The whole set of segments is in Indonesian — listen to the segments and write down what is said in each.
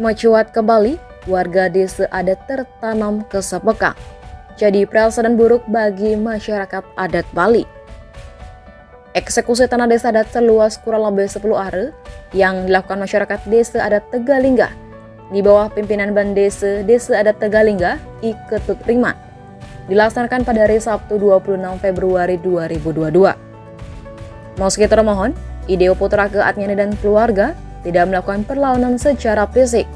Mencuat kembali, warga desa adat tertanam kesepekan. Jadi presiden buruk bagi masyarakat adat Bali. Eksekusi tanah desa adat seluas kurang lebih 10 are yang dilakukan masyarakat desa adat Tegalingga di bawah pimpinan Bandesa Desa Adat Tegalingga I Ketut Riman dilaksanakan pada hari Sabtu 26 Februari 2022. Meski termohon, Ideo Putra Keatnyani dan keluarga tidak melakukan perlawanan secara fisik,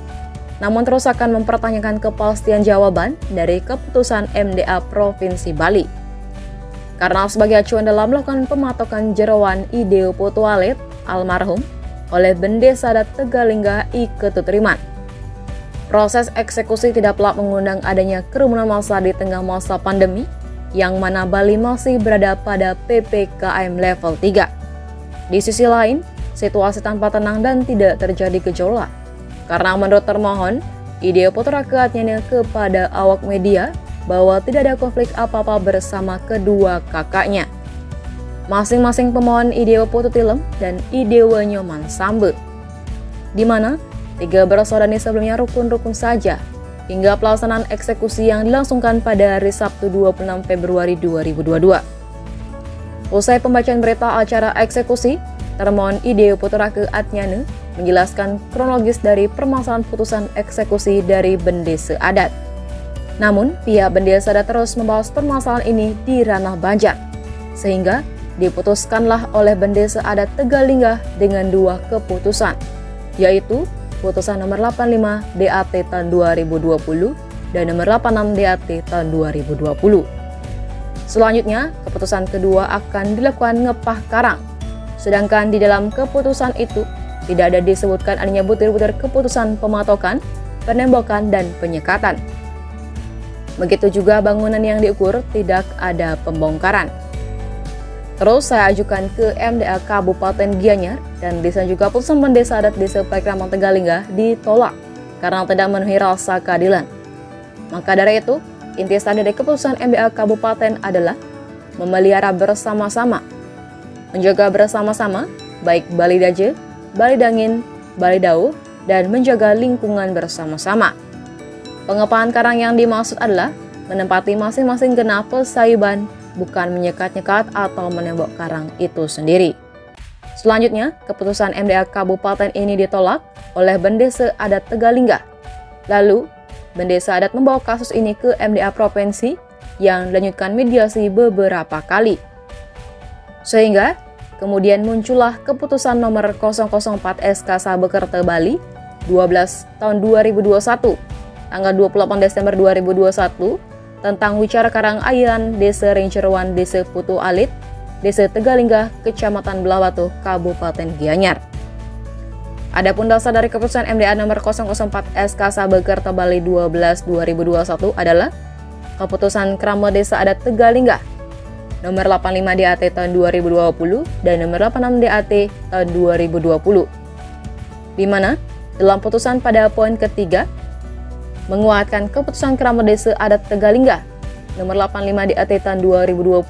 namun terus akan mempertanyakan kepastian jawaban dari keputusan MDA Provinsi Bali. Karena sebagai acuan dalam melakukan pematokan jeroan Ideo Putualit almarhum oleh Bendesa Adat Tegalingga I Ketut Riman. Proses eksekusi tidak pelak mengundang adanya kerumunan massa di tengah masa pandemi, yang mana Bali masih berada pada PPKM level 3. Di sisi lain, situasi tanpa tenang dan tidak terjadi gejolak. Karena menurut termohon, Ideo Putra Keatnyani kepada awak media bahwa tidak ada konflik apa-apa bersama kedua kakaknya. Masing-masing pemohon Ideo Putu Tilem dan Ideo Nyoman Sambe, di mana tiga bersaudara ini sebelumnya rukun-rukun saja hingga pelaksanaan eksekusi yang dilangsungkan pada hari Sabtu 26 Februari 2022. Usai pembacaan berita acara eksekusi, termohon Ideo Putra Keatnyani menjelaskan kronologis dari permasalahan putusan eksekusi dari Bendesa Adat. Namun, pihak Bendesa Adat terus membahas permasalahan ini di ranah Banjar, sehingga diputuskanlah oleh Bendesa Adat Tegalingga dengan dua keputusan, yaitu Putusan nomor 85 DAT tahun 2020 dan nomor 86 DAT tahun 2020. Selanjutnya, keputusan kedua akan dilakukan ngepah karang. Sedangkan di dalam keputusan itu tidak ada disebutkan adanya butir-butir keputusan pematokan, penembakan, dan penyekatan. Begitu juga bangunan yang diukur tidak ada pembongkaran. Terus saya ajukan ke MDA Kabupaten Gianyar dan desa juga putusan Bendesa Adat Desa Pakraman Tegalingga ditolak karena tidak memenuhi rasa keadilan. Maka dari itu, intisari dari keputusan MDA Kabupaten adalah memelihara bersama-sama, menjaga bersama-sama baik Bali Daje, Bali Dangin, Bali Dau, dan menjaga lingkungan bersama-sama. Pengepahan karang yang dimaksud adalah menempati masing-masing genah pesayuban, bukan menyekat-nyekat atau menembok karang itu sendiri. Selanjutnya, keputusan MDA Kabupaten ini ditolak oleh Bendesa Adat Tegalingga. Lalu, Bendesa Adat membawa kasus ini ke MDA Provinsi yang dilanjutkan mediasi beberapa kali. Sehingga, kemudian muncullah keputusan nomor 004 SK Sabekerta Bali 12 tahun 2021, tanggal 28 Desember 2021, tentang wicara karang ayan Desa Renceruan Desa Putu Alit, Desa Tegalingga, Kecamatan Belawatu, Kabupaten Gianyar. Adapun dasar dari keputusan MDA nomor 004 SK Sabekerta Bali 12 2021 adalah keputusan Krama Desa Adat Tegalingga nomor 85 DAT tahun 2020 dan nomor 86 DAT tahun 2020, di mana dalam putusan pada poin ketiga menguatkan keputusan Krama Desa Adat Tegalingga nomor 85 DAT tahun 2020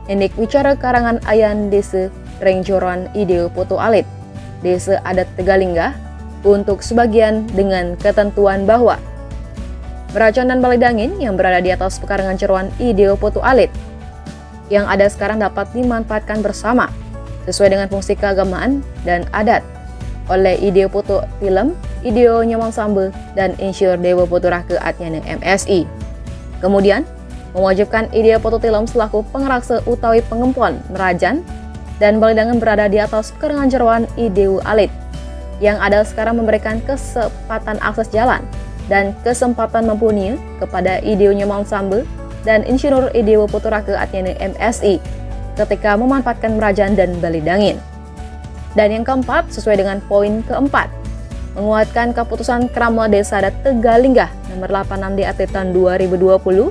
Indik Wicara Karangan Ayan Desa Renjoran Ideo Putu Alit Desa Adat Tegalingga untuk sebagian dengan ketentuan bahwa Beracan dan Bali Dangin yang berada di atas pekarangan Ceruan Ideo Putu Alit yang ada sekarang dapat dimanfaatkan bersama sesuai dengan fungsi keagamaan dan adat oleh Ideo Putu Tilem, Ideo Nyoman Sambe, dan Insyur Dewa Putra Keatnyani MSI. Kemudian, mewajibkan Ideo Putu Tilem selaku pengeraksa utawi pengempon, merajan, dan Bali Dangin berada di atas pekarangan Ceruan Ideo Alit, yang ada sekarang memberikan kesempatan akses jalan dan kesempatan mempunyai kepada Ideo Nyoman Sambe dan Insyur Ideo Putra Keatnyani MSI ketika memanfaatkan merajan dan Bali Dangin. Dan yang keempat, sesuai dengan poin keempat, menguatkan keputusan Krama Desa Adat Tegalingga nomor 86 DAT tahun 2020,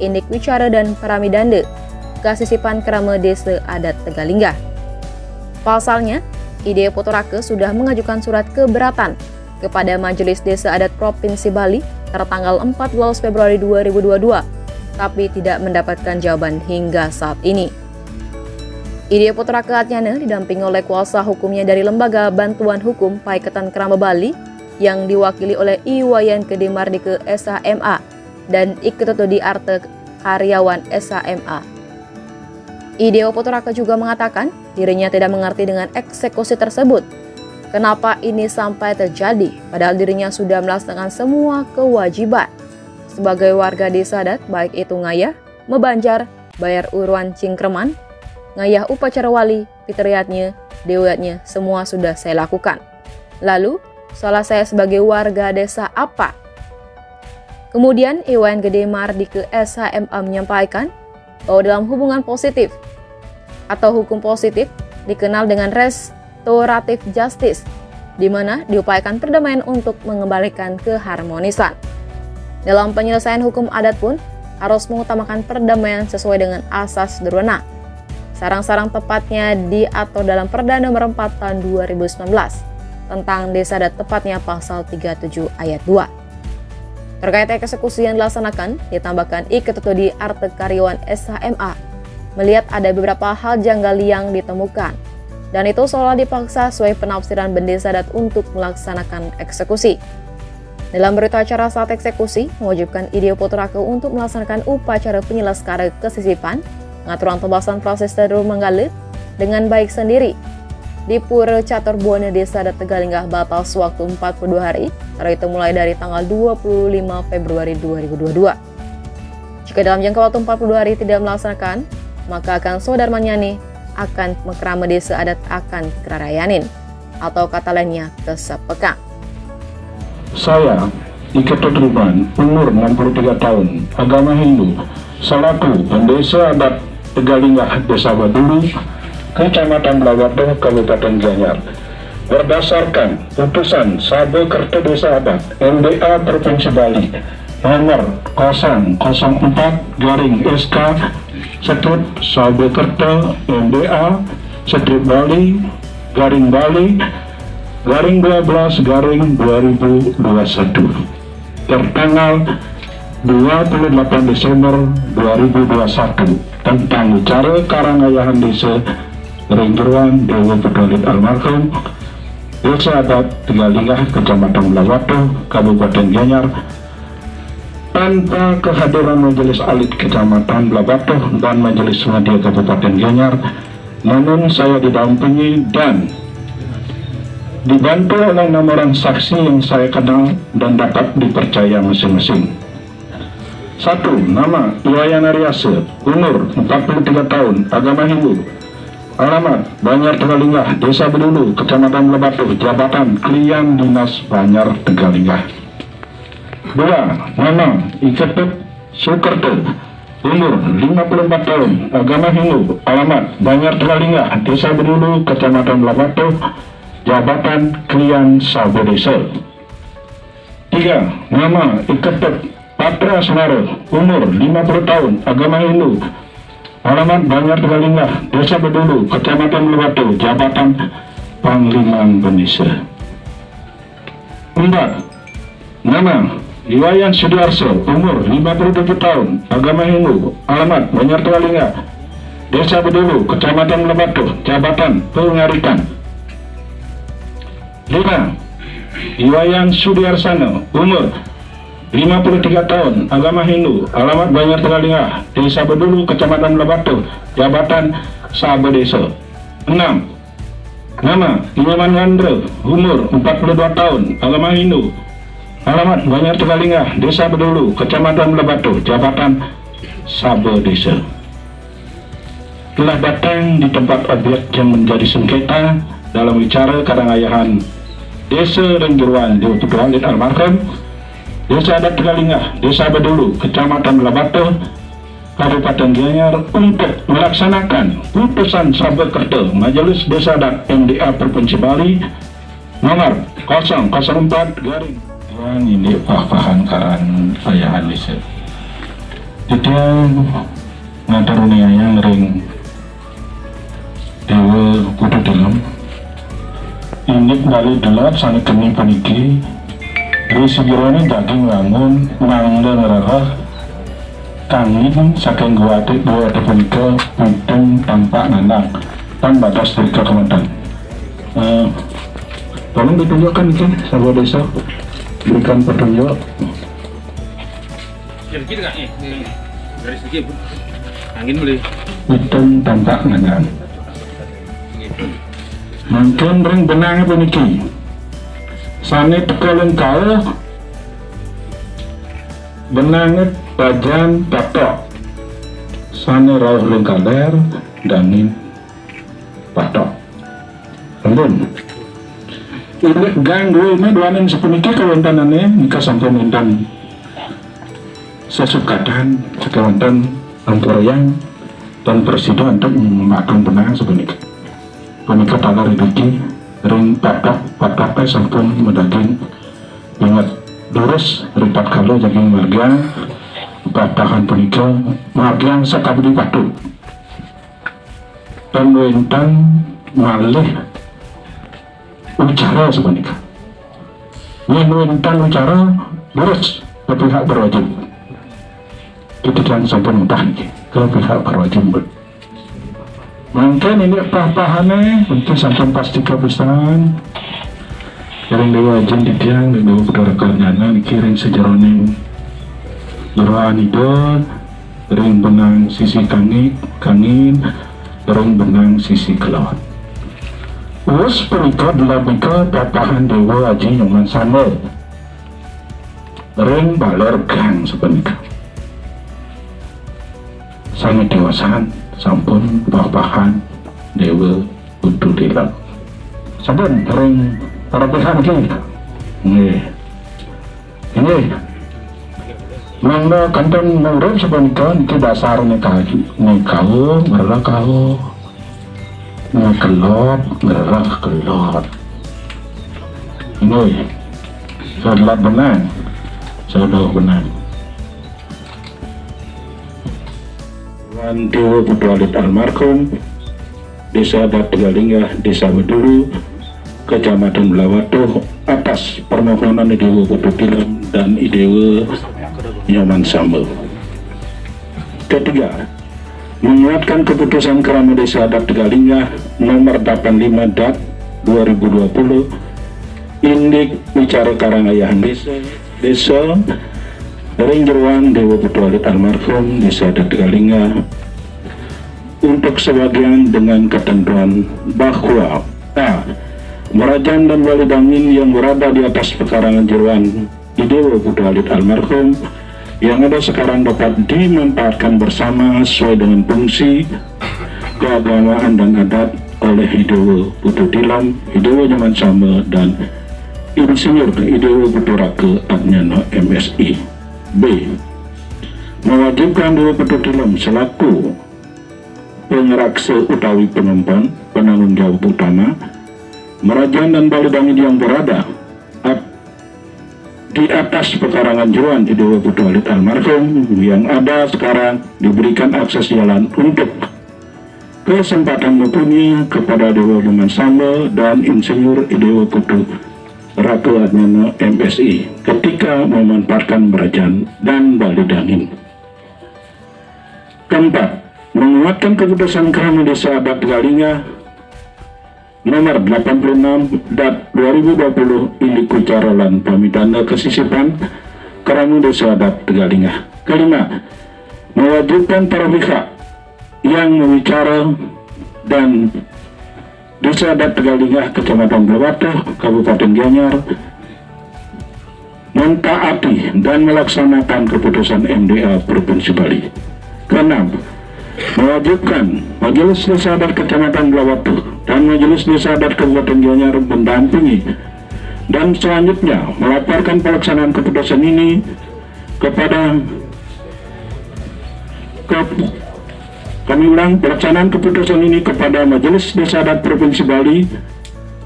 Indik Wicara dan Paramidande, Kasisipan Krama Desa Adat Tegalingga. Pasalnya, Ideo Putra sudah mengajukan surat keberatan kepada Majelis Desa Adat Provinsi Bali tertanggal 14 Februari 2022, tapi tidak mendapatkan jawaban hingga saat ini. Ideo Putra Keatnyani didampingi oleh kuasa hukumnya dari Lembaga Bantuan Hukum Paiketan Krama Bali yang diwakili oleh Iwayan Gede Mardike SHMA dan Iketutudi Arte Karyawan SHMA. Ideo Poturaka juga mengatakan dirinya tidak mengerti dengan eksekusi tersebut. Kenapa ini sampai terjadi padahal dirinya sudah melaksanakan semua kewajiban sebagai warga desa adat, baik itu ngayah, mebanjar, bayar uruan cingkreman, ngayah upacara wali, fitriatnya, dewatnya, semua sudah saya lakukan. Lalu, salah saya sebagai warga desa apa? Kemudian Iwayan Gede Mardike SHMA menyampaikan bahwa dalam hubungan positif atau hukum positif dikenal dengan restoratif justice, di mana diupayakan perdamaian untuk mengembalikan keharmonisan. Dalam penyelesaian hukum adat pun harus mengutamakan perdamaian sesuai dengan asas berwenang. Sarang-sarang tepatnya diatur dalam Perda Nomor 4 Tahun 2019 tentang desa adat, tepatnya pasal 37 ayat 2. Terkait eksekusi yang dilaksanakan, ditambahkan Iketutudi Arte Karyawan SHMA melihat ada beberapa hal janggal yang ditemukan, dan itu seolah dipaksa sesuai penafsiran bendesa adat untuk melaksanakan eksekusi. Dalam berita acara saat eksekusi, mewajibkan Ideo Poturaka untuk melaksanakan upacara penyeleskara kesisipan, pengaturan tebasan proses terus menggalit dengan baik sendiri. Di Pura Catur Buana Desa Adat Tegalinggah batas waktu 42 hari, itu mulai dari tanggal 25 Februari 2022. Jika dalam jangka waktu 42 hari tidak melaksanakan, maka akan Sodar Manyani akan mekrama desa adat akan kerarayanin, atau kata lainnya kesepekang. Saya, Iketut Ruban, umur 63 tahun, agama Hindu, selaku pendesa adat Tegalinggah Desa Badulu, Kecamatan Blawato, Kabupaten Gianyar, berdasarkan putusan Sabe Kerto Desa Adat MDA Provinsi Bali nomor 004/SK Strip Sabe Kerto MDA Strip Bali Bali 12/2021 tertanggal 28 Desember 2021 tentang cara karangayahan desa Ringgeruan Dewa Pedolit Almarhum Desa Adat Tegalinggah Kecamatan Blawato Kabupaten Gianyar tanpa kehadiran Majelis Alit Kecamatan Blawato dan Majelis Media Kabupaten Gianyar, namun saya didampingi dan dibantu oleh 6 orang saksi yang saya kenal dan dapat dipercaya masing-masing. 1. Nama Iwayan Aryase, umur 43 tahun, agama Hindu, alamat Banyar Tegalinggah, Desa Bedulu, Kecamatan Blawato, jabatan Klien Dinas Banyar Tegalinggah. 2. Nama Iketut Sukerto, umur 54 tahun, agama Hindu, alamat Banyar Tegalinggah, Desa Bedulu, Kecamatan Blawato, jabatan Klien Sabe Desa. 3. Nama Iketut Patra Senaro, umur 50 tahun, agama Hindu, alamat Banyar Tegalinggah, Desa Bedulu, Kecamatan Blawato, jabatan Pangliman Benisa. 4. Nama Iwayan Sudiarso, umur 57 tahun, agama Hindu, alamat Banyar Tegalinggah, Desa Bedulu, Kecamatan Blawato, jabatan Pengarikan. 5. Iwayan Sudiarsano, umur 53 tahun, agama Hindu, alamat Banyar Tegalinggah, Desa Bedulu, Kecamatan Blawato, jabatan Sabe Desa. 6. Nama Iwayan Gandre, umur 42 tahun, agama Hindu, alamat Banyar Tegalinggah, Desa Bedulu, Kecamatan Blawato, jabatan Sabe Desa. Telah datang di tempat objek yang menjadi sengketa dalam bicara karangayahan Desa Ringgeruan Dewa Pedolit Almarhum Desa Adat Tegalinggah, Desa Bedulu, Kecamatan Blawato, Kabupaten Gianyar untuk melaksanakan putusan Sabe Kerto Majelis Desa Adat MDA Provinsi Bali nomor 004 garing yang ini pahahan karan ayahan desa. Jadi ngaturuni yang ring Dewa kudu dalam ini dari delap sana kening paniki dari segirone daging langun nangda ngerarah kangin saking guwate dua tepunika puteng tanpa nandang tan batas dari kekementan Tolong ditunjukkan ini sahabat desa, berikan petunjuk. Kira-kira nggak nih? Dari segi angin boleh. Hitung tampak dengan. Mungkin ring benang puniki. Sane tekoleng kau benang bajan patok. Sane rauh lengkaler dangin patok. Ampun. Ini ganggu ini duanin sepuniki kawantanane nika sampun undang sesukatan sekawantan ampurayang dan presiden untuk memakan benang sepuniki. Punika talar iki ring patok sampun medaging ingat lurus ripat kalau jaging warga patahan punika margian sakabdi patu dan wentan malih ucara sebenarnya. Wentan ucara lurus ke pihak berwajib. Kita jangan sampai mudah ke pihak berwajib. Mungkin ini pahamannya untuk sampai pasti kebesaran. Yang dewa jen di tiang dan dewa pedara kerjana dikiring sejeroning juraan idol, ring benang sisi kangin, ring benang sisi kelawat. Us perikot labika papahan dewa aji nyoman sana ring baler gang sepenika sangat dewasaan sampun papahan dewa utuh dilam sampun ring parapihan ini mangga kanton murub sepenika itu dasarnya kau merah kau kelot, merah kelot. Ini saudara benang, Wan Dewa Putualit almarhum, Desa Adat Tegalingah, Desa Bedulu, Kecamatan Blawatuh, atas permohonan Dewa Putu Tilam dan Idewa Nyoman Sambel. Ketiga, menguatkan keputusan Kerama Desa Adat Tegalingah nomor 85 DAT 2020 Indik Bicara Karangayahan Desa Ring Jeruan Dewa Putualit almarhum Desa Adat Tegalingah untuk sebagian dengan ketentuan bahwa Merajaan dan Wali Dangin yang berada di atas pekarangan Jeruan di Dewa Putualit almarhum yang ada sekarang dapat dimanfaatkan bersama sesuai dengan fungsi keagamaan dan adat oleh Idewa Putu Tilam, Idewa Nyoman Sambel, dan Insinyur Idewa Putu Rake Adnyana MSI. B. Mewajibkan Dewa Putu Tilam selaku pengeraksa utawi penyimpan penanggung jawab utama Merajaan dan Wali Dangin yang berada di atas pekarangan Jeruan di Dewa Putualit almarhum yang ada sekarang diberikan akses jalan untuk kesempatan mumpuni kepada Dewa Nyoman Sambel dan Insinyur Idewa Putu Rake Adnyana MSI ketika memanfaatkan Merajaan dan Wali Dangin. Keempat, menguatkan keputusan Kerama Desa Adat Tegalingah nomor 86 DAT 2020 Indik Bicara lan Pamidana Kesisipan Kerama Desa Adat Tegalingah. Kelima, mewajibkan para pihak yang membicara dan Desa Adat Tegalingah Kecamatan Blawatuh Kabupaten Gianyar mentaati dan melaksanakan keputusan MDA Provinsi Bali. Keenam, mewajibkan Majelis Desa Adat Kecamatan Blawatuh dan Majelis Desa Adat Kabupaten Gianyar mendampingi dan selanjutnya melaporkan pelaksanaan keputusan ini kepada pelaksanaan keputusan ini kepada Majelis Desa Adat Provinsi Bali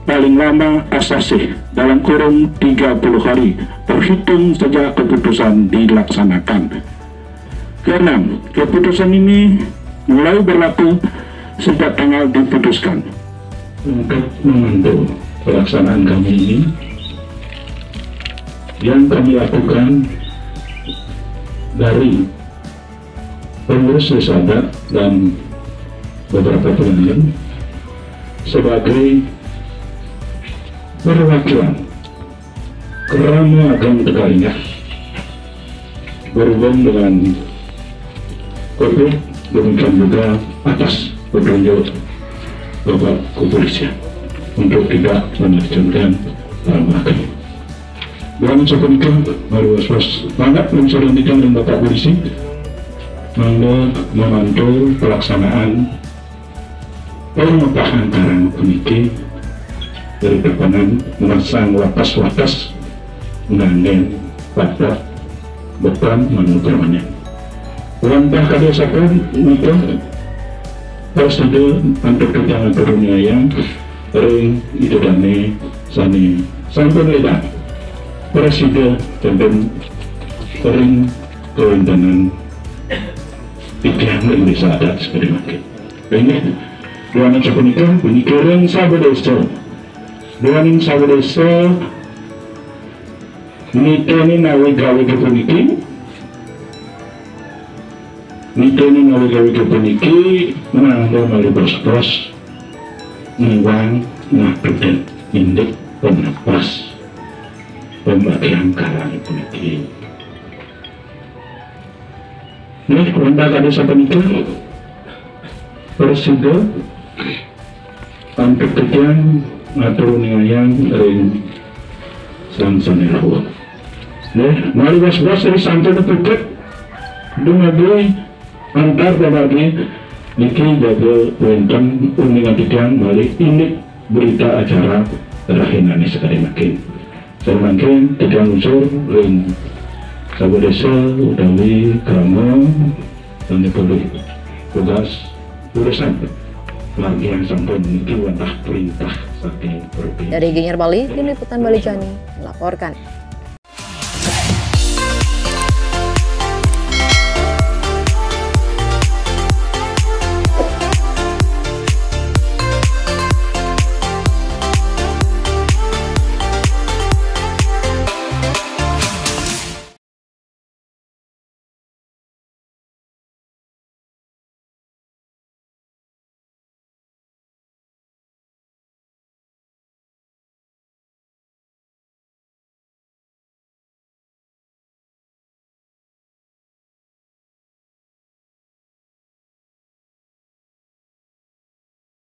paling lama asasi dalam kurun 30 hari terhitung sejak keputusan dilaksanakan. Keenam, keputusan ini mulai berlaku sejak tanggal diputuskan. Untuk membantu pelaksanaan kami ini yang kami lakukan dari pengurus Desa Adat dan beberapa penelitian sebagai perwakilan Kerama Ageng Tegalingah berhubung dengan COVID, demikian juga atas petunjuk Bapak Kepolisian untuk tidak menerjunkan lembaga. Dengan seperti mari was-was banget mensurunkan dengan Bapak Polisi membantu pelaksanaan pengupahan karang puniki dari depanan memasang watas-watas menandeng pada beban manuvernya. Langkah kedesakan itu prosedur untuk kejangan dunia yang ring itu dane sani sampun ledak presiden dan ring kewenangan pikiran Indonesia adat seperti makin. Ini dua anak sepenikah pemikiran sabadesa. Dua anak sabadesa niteni nawe gawe kepuniki. Niteni nawe gawe kepuniki nanggo mali bos-bos ngiwang ngadudan indek penapas pembagian karang puniki. Nih, ronda kada sapenika presiden untuk kegiatan ngatur ningayang ring sansanirhu. Nih, mari was-was dari santan tutup dumagi antar babagi niki jaga wenten uningan tidian mari ini berita acara terakhir sekali makin. Saya makin tidian unsur ring sabadesa utawi kerama dan dipulih tugas urusan lagi yang sampun niki wantah perintah saking provinsi. Dari Gianyar Bali, Tim Liputan Bali Jani melaporkan.